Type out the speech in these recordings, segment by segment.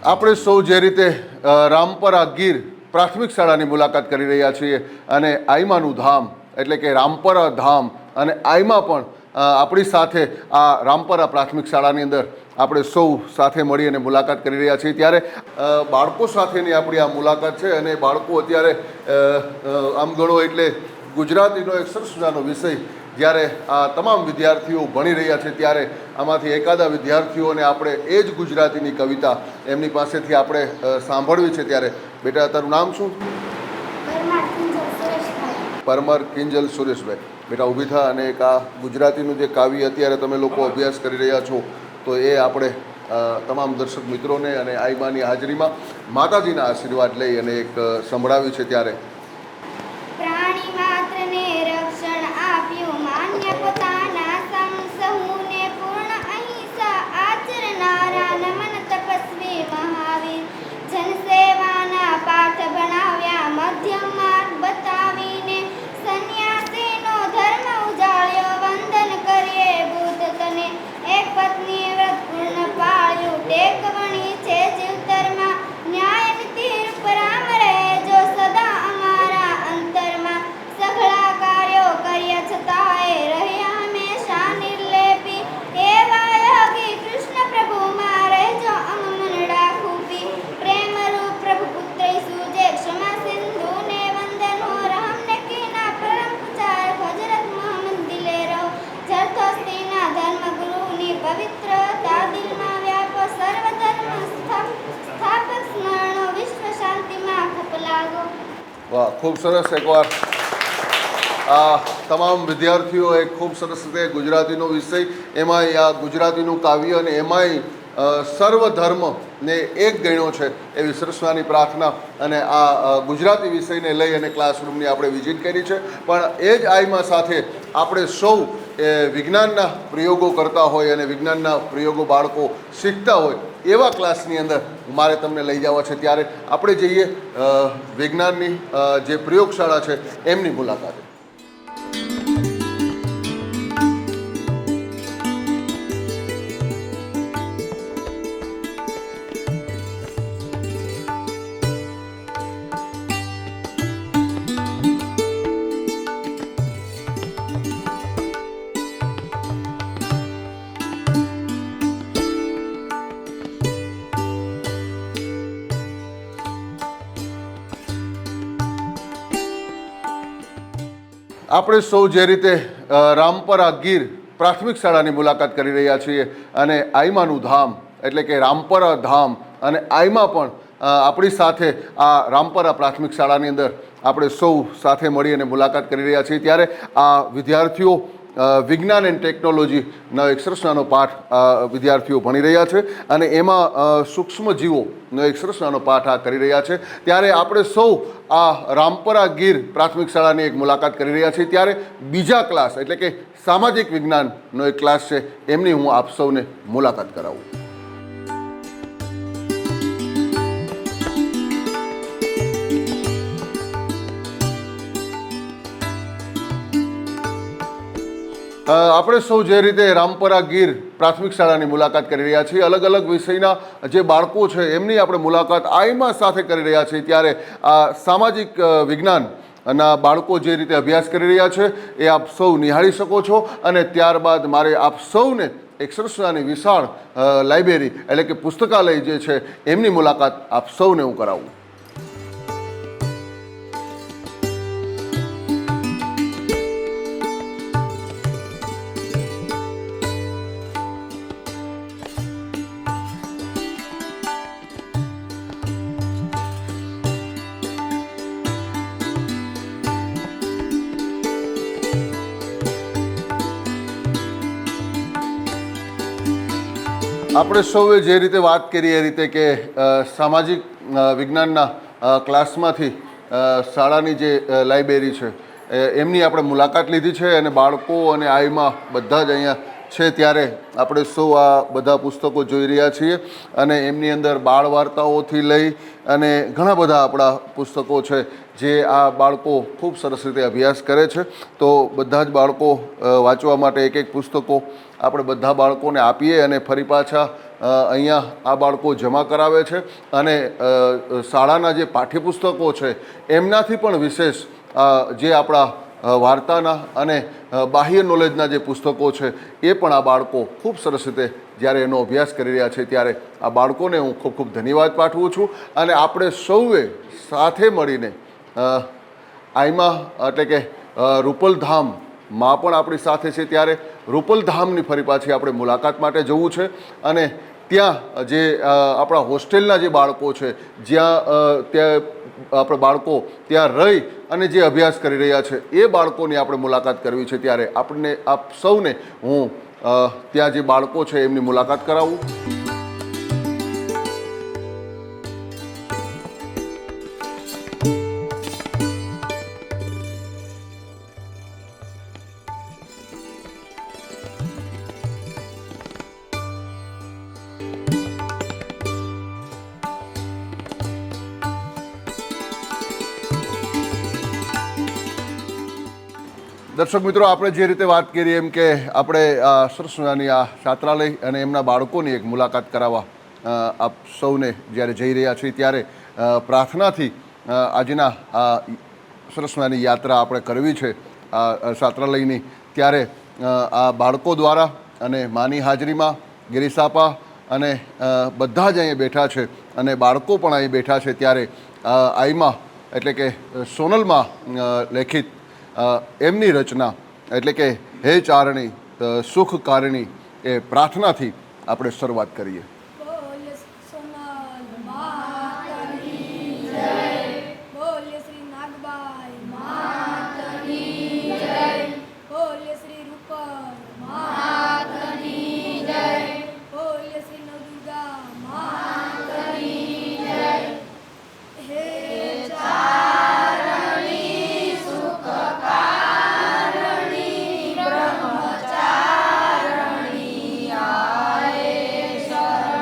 આપણે સૌ જે રીતે રામપરા ગીર પ્રાથમિક શાળાની મુલાકાત કરી રહ્યા છીએ અને આઈમાનું ધામ એટલે કે રામપરા ધામ અને આઈમા પણ આપણી સાથે આ રામપરા પ્રાથમિક શાળાની અંદર આપણે સૌ સાથે મળી અને મુલાકાત કરી રહ્યા છીએ ત્યારે બાળકો સાથેની આપણી આ મુલાકાત છે અને બાળકો અત્યારે આમ ગણો એટલે ગુજરાતીનો એક સરસ મજાનો વિષય જ્યારે આ તમામ વિદ્યાર્થીઓ ભણી રહ્યા છે ત્યારે આમાંથી એકાદા વિદ્યાર્થીઓને આપણે એ જ ગુજરાતીની કવિતા એમની પાસેથી આપણે સાંભળવી છે ત્યારે બેટા તારું નામ શું? પરમાર કિંજલ સુરેશભાઈ. બેટા ઊભી થા અને એક આ ગુજરાતીનું જે કાવ્ય અત્યારે તમે લોકો અભ્યાસ કરી રહ્યા છો તો એ આપણે તમામ દર્શક મિત્રોને અને આઈમાની હાજરીમાં માતાજીના આશીર્વાદ લઈ અને એક સંભળાવી છે ત્યારે પ્રાણી માત્રને રક્ષણ આપ્યું માન્ય પોતાના સહુને પૂર્ણ અહિંસા આચરનારા નમન તપસ્વી મહાવીર જનસેવાના પાઠ ભણાવ્યા મધ્યમ માર્ગ બતાવીને સંન્યાસીનો ધર્મ ઉજાળ્યો વંદન કરીએ ભૂત તને એક પત્ની વ્રત પૂર્ણ પાળ્યું ટેકવણી છે જીવતરમાં ન્યાય નીતિ રૂપ રામ રહેજો સદા અમારા અંતરમાં સઘળા કાર્યો કર્યા છતાંય રહ્યા હંમેશા નિર્લેપી એવા યોગી કૃષ્ણ પ્રભુમાં રહેજો અંગ મનડા ખૂપી પ્રેમ રૂપ પ્રભુ પુત્ર સુજે ક્ષમા સિંધુ ને વંદનો રામ ને કીના પરમ પુચાર હજરત મોહમ્મદ દિલે રહો જરતોસ્તીના ધર્મ ગુરુની પવિત્રતા દિલમાં વ્યાપો સર્વ ધર્મ સ્થાપક સ્મરણો વિશ્વ શાંતિમાં ખપ લાગો. વાહ, ખૂબ સરસ. એકવાર આ તમામ વિદ્યાર્થીઓ એક ખૂબ સરસ રીતે ગુજરાતીનો વિષય એમાંય આ ગુજરાતીનું કાવ્ય અને એમાંય સર્વ ધર્મને એક ગણ્યો છે એવી સરસ્વતીની પ્રાર્થના અને આ ગુજરાતી વિષયને લઈ અને ક્લાસરૂમની આપણે વિઝિટ કરી છે પણ એ જ આઈમાં સાથે આપણે સૌ વિજ્ઞાનના પ્રયોગો કરતા હોય અને વિજ્ઞાનના પ્રયોગો બાળકો શીખતા હોય એવા ક્લાસની અંદર મારે તમને લઈ જવા છે ત્યારે આપણે જઈએ વિજ્ઞાનની જે પ્રયોગશાળા છે એમની મુલાકાતે. આપણે સૌ જે રીતે રામપરા ગીર પ્રાથમિક શાળાની મુલાકાત કરી રહ્યા છીએ અને આઈમાનું ધામ એટલે કે રામપરા ધામ અને આઈમા પણ આપણી સાથે આ રામપરા પ્રાથમિક શાળાની અંદર આપણે સૌ સાથે મળી અને મુલાકાત કરી રહ્યા છીએ ત્યારે આ વિદ્યાર્થીઓ વિજ્ઞાન એન્ડ ટેકનોલોજીનો એક સરસ નાનો પાઠ વિદ્યાર્થીઓ ભણી રહ્યા છે અને એમાં સૂક્ષ્મ જીવોનો એક સરસ નાનો પાઠ આ કરી રહ્યા છે ત્યારે આપણે સૌ આ રામપરા ગીર પ્રાથમિક શાળાની એક મુલાકાત કરી રહ્યા છીએ ત્યારે બીજા ક્લાસ એટલે કે સામાજિક વિજ્ઞાનનો એક ક્લાસ છે એમની હું આપ સૌને મુલાકાત કરાવું. આપણે સૌ જે રીતે રામપરા ગીર પ્રાથમિક શાળાની મુલાકાત કરી રહ્યા છીએ અલગ અલગ વિષયના જે બાળકો છે એમની આપણે મુલાકાત આઈમા સાથે કરી રહ્યા છીએ ત્યારે આ સામાજિક વિજ્ઞાનના બાળકો જે રીતે અભ્યાસ કરી રહ્યા છે એ આપ સૌ નિહાળી શકો છો અને ત્યારબાદ મારે આપ સૌને એક સરસ મજાની વિશાળ લાઇબ્રેરી એટલે કે પુસ્તકાલય જે છે એમની મુલાકાત આપ સૌને હું કરાવું. આપણે સૌએ જે રીતે વાત કરી એ રીતે કે સામાજિક વિજ્ઞાનના ક્લાસમાંથી શાળાની જે લાઇબ્રેરી છે એમની આપણે મુલાકાત લીધી છે અને બાળકો અને આઈમાં બધા જ અહીંયા છે ત્યારે આપણે સૌ આ બધા પુસ્તકો જોઈ રહ્યા છીએ અને એમની અંદર બાળ વાર્તાઓથી લઈ અને ઘણા બધા આપણા પુસ્તકો છે જે આ બાળકો ખૂબ સરસ રીતે અભ્યાસ કરે છે. તો બધા જ બાળકો વાંચવા માટે એક એક પુસ્તકો આપણે બધા બાળકોને આપીએ અને ફરી પાછા અહીંયા આ બાળકો જમા કરાવે છે અને શાળાના જે પાઠ્યપુસ્તકો છે એમનાથી પણ વિશેષ જે આપણા વાર્તાના અને બાહ્ય નોલેજના જે પુસ્તકો છે એ પણ આ બાળકો ખૂબ સરસ રીતે જ્યારે એનો અભ્યાસ કરી રહ્યા છે ત્યારે આ બાળકોને હું ખૂબ ખૂબ ધન્યવાદ પાઠવું છું. અને આપણે સૌએ સાથે મળીને આઈમા એટલે કે રૂપલધામમાં પણ આપણી સાથે છે ત્યારે રૂપલધામની ફરી પાછી આપણે મુલાકાત માટે જવું છે અને ત્યાં જે આપણા હોસ્ટેલના જે બાળકો છે ત્યાં આપણે બાળકો ત્યાં રહી અને જે અભ્યાસ કરી રહ્યા છે એ બાળકોની આપણે મુલાકાત કરવી છે ત્યારે આપણને આપ સૌને હું ત્યાં જે બાળકો છે એમની મુલાકાત કરાવું. દર્શક મિત્રો, આપણે જે રીતે વાત કરી એમ કે આપણે સરસ મજાની આ છાત્રાલય અને એમના બાળકોની એક મુલાકાત કરાવવા આપ સૌને જ્યારે જઈ રહ્યા છીએ ત્યારે પ્રાર્થનાથી આજના આ સરસ મજાની યાત્રા આપણે કરવી છે આ છાત્રાલયની. ત્યારે આ બાળકો દ્વારા અને માની હાજરીમાં ગિરીસાપા અને બધા જ અહીંયા બેઠા છે અને બાળકો પણ અહીં બેઠા છે ત્યારે આઈમાં એટલે કે સોનલમાં લેખિત એમની રચના એટલે કે હે ચારણી સુખ કારણી એ પ્રાર્થનાથી આપણે શરૂઆત કરીએ. બ્રહ્મચારણી આયે શરણ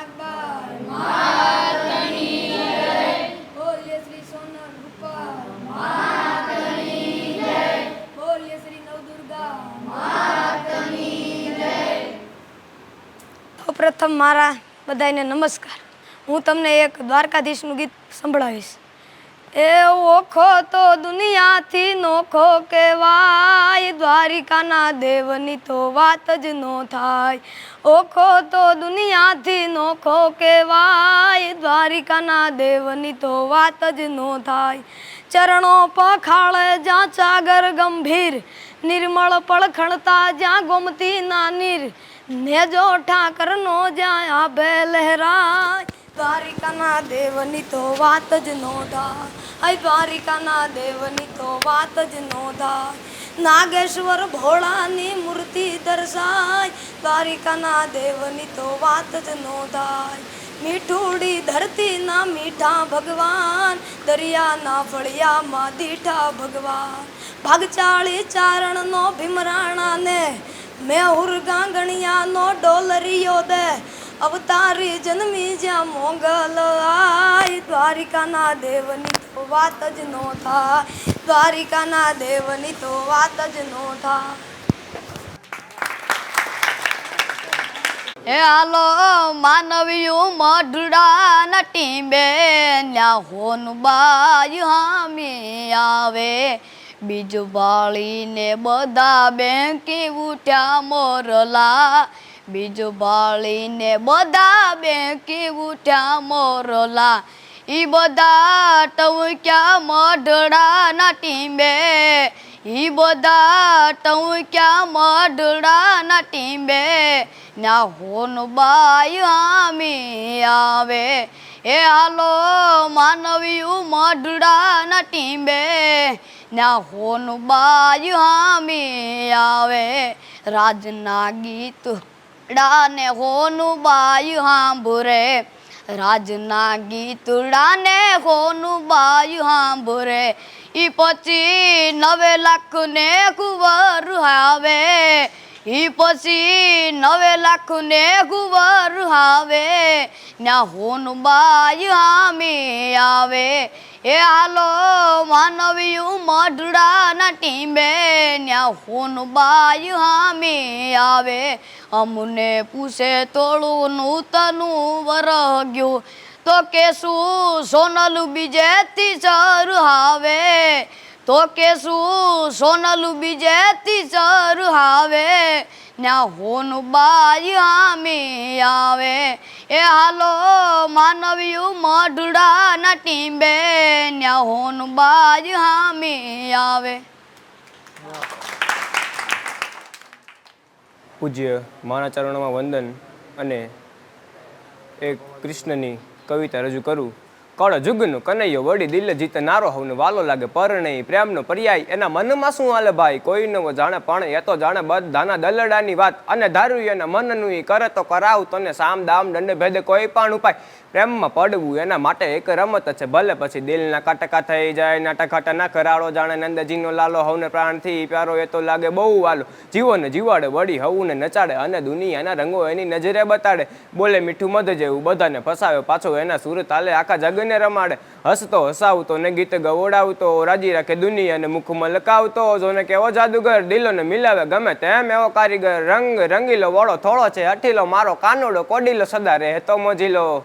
નાગબાર માતની જય, બોલીએ શ્રી સોનલ રૂપા માતની જય, બોલીએ શ્રી નવદુર્ગા માતની જય. પ્રથમ મારા બધાને નમસ્કાર. હું તમને એક દ્વારકાધીશનું ગીત સંભળાવીશ. એ ઓખો તો દુનિયાથી નોખો કહેવાય, દ્વારિકાના દેવની તો વાત જ નો થાય. ઓખો તો દુનિયાથી નોખો કહેવાય, દ્વારિકાના દેવની તો વાત જ નો થાય. ચરણો પખાળે જ્યાં ચાગર ગંભીર, નિર્મળ પળખણતા જ્યાં ગોમતી ના નીર, નેજો ઠાકરનો જ્યાં આભે લહેરાય, દ્વારિકાના દેવની તો વાત જ નો થાય. હાય દ્વારિકાના દેવની તો વાત જ નો થાય. નાગેશ્વર ભોળાની મૂર્તિ દર્શાય, દ્વારિકાના દેવની તો વાત જ નો થાય. મીઠુડી ધરતીના મીઠા ભગવાન, દરિયાના ફળિયામાં દીઠા ભગવાન. ભાગચાળી ચારણનો ભીમરાણાને, મેહુર ગાંગણિયાનો ડોલરિયો દે, અવતારી જન્મી જ્યાં મોગલ આય, દ્વારિકાના દેવની તો વાત જ નો થાય. દ્વારિકાના દેવની તો વાત જ નો થાય. હે હાલો માનવીયું મઢડા ના ટીંબે, ન્યા હોનબાઈ હામી આવે. બીજું ભાળીને બધા બેંકી ઉઠ્યા મોરલા, બીજું ભાળીને બધા બેંકી ઉઠ્યા મોરલા. ઈ બધા ટવક્યા મઢડા ના ટીંબે, ઈ બધા ટવક્યા મઢડા ના ટીંબે, ના હોનબાઈ હામી આવે. એ હાલો માનવીયું મઢડા ના ટીંબે, ના હોનબાઈ હામી આવે. રાજના ગીત ડાને હોનબાઈ હાંભરે, રાજના ગીતડાને હોનબાઈ હાંભરે. ઈ પછી 9 લાખ ને કુંવર આવે, ઈ પછી 9 લાખ ને કુંવર આવે, ન્યા હોનબાઈ હામી આવે. એ હાલો માનવીયું મઢડા ના ટીંબે, ન્યા હોનબાઈ હામી આવે. અમને પૂછે તોળું નૂતનું વરહ ગયું, તો કેશું સોનલું બીજેથી ચરહાવે, તો કેશું સોનલું બીજેથી ચરહાવે, ન્યા હોનબાઈ હામી આવે. એ હાલો માનવીયું મઢડા ના ટીંબે, ન્યા હોનબાઈ હામી આવે. પૂજ્ય માના ચરણોમાં વંદન અને એક કૃષ્ણની કવિતા રજૂ કરું. કળ જુગનો કનૈયો વડી દિલ જીત નારો હવને વાલો લાગે પરણય પ્રેમનો પર્યાય, એના મનમાં શું હાલે ભાઈ કોઈ નવો જાણે, પણ એ તો જાણે બધાના દલડાની વાત. અને ધારું એના મનનું ઈ કરે તો કરાવ, તને સામ દામ દંડ ભેદે કોઈ પણ ઉપાય. પ્રેમમાં પડવું એના માટે એક રમત છે, ભલે પછી દિલના કાટકા થઈ જાય, નાટાઘાટા ના કરાળો જાણે નંદજીનો લાલો, હવને પ્રાણથી પ્યારો એ તો લાગે બહુ વાલો. જીવોને જીવાડે વળી હવને નચાડે, અને દુનિયાના રંગો એની નજરે બતાડે. બોલે મીઠું મધ જેવું બધાને ફસાવે, પાછો એના સુર તાલે આખા જગને રમાડે. હસતો હસાવતો ને ગીત ગવડાવતો, રાજી રાખે દુનિયાને મુખમાં લકાવતો. જોને કેવો જાદુગર દિલોને મિલાવે ગમે તેમ એવો કારીગર, રંગ રંગીલો વળો થોડો છે હઠીલો, મારો કાનુડો કોડીલો સદા રહે તો મોજીલો.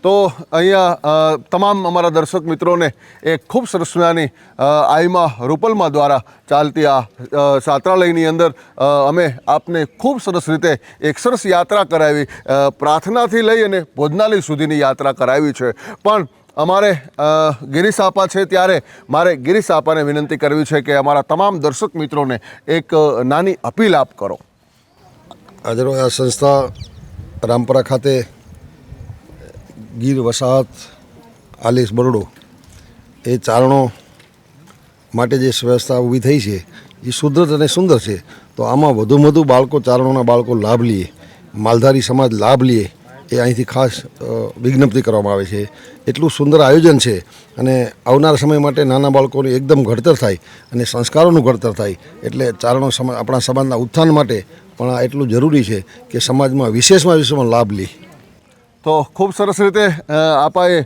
તો અહીંયા તમામ અમારા દર્શક મિત્રોને એક ખૂબ સરસ મજાની આઈમાં રૂપલમાં દ્વારા ચાલતી આ છાત્રાલયની અંદર અમે આપને ખૂબ સરસ રીતે એક સરસ યાત્રા કરાવી, પ્રાર્થનાથી લઈ અને ભોજનાલય સુધીની યાત્રા કરાવી છે. પણ અમારે ગિરીશ આપા છે ત્યારે મારે ગિરીશ આપાને વિનંતી કરવી છે કે અમારા તમામ દર્શક મિત્રોને એક નાની અપીલ આપ કરો. આજરો આ સંસ્થા રામપરા ખાતે ગીર વસાહત આલેશ બરડો એ ચારણો માટે જે વ્યવસ્થા ઊભી થઈ છે એ સુદૃઢ અને સુંદર છે. તો આમાં વધુમાં વધુ બાળકો, ચારણોના બાળકો લાભ લઈએ, માલધારી સમાજ લાભ લઈએ, એ અહીંથી ખાસ વિજ્ઞપ્તિ કરવામાં આવે છે. એટલું સુંદર આયોજન છે અને આવનારા સમય માટે નાના બાળકોનું એકદમ ઘડતર થાય અને સંસ્કારોનું ઘડતર થાય. એટલે ચારણો સમાજ, આપણા સમાજના ઉત્થાન માટે પણ આ એટલું જરૂરી છે કે સમાજમાં વિશેષમાં લાભ લે. તો ખૂબ સરસ રીતે આપાએ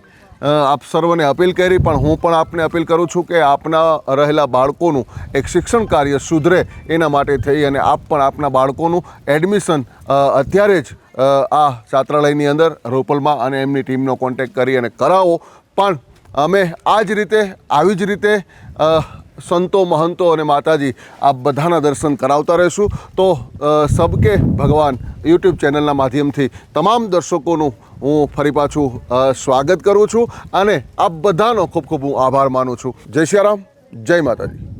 આપ સર્વને અપીલ કરી, પણ હું પણ આપને અપીલ કરું છું કે આપના રહેલા બાળકોનું એક શિક્ષણ કાર્ય સુધરે એના માટે થઈ અને આપ પણ આપના બાળકોનું એડમિશન અત્યારે જ આ છાત્રાલયની અંદર રૂપલમાં અને એમની ટીમનો કોન્ટેક્ટ કરી અને કરાવો. પણ અમે આ જ રીતે, આવી જ રીતે સંતો, મહંતો અને માતાજી આ બધાના દર્શન કરાવતા રહીશું. તો સબકે ભગવાન યુટ્યુબ ચેનલના માધ્યમથી તમામ દર્શકોનું હું ફરી પાછું સ્વાગત કરું છું અને આપ બધાનો ખૂબ ખૂબ હું આભાર માનું છું. જય શ્રી રામ, જય માતાજી.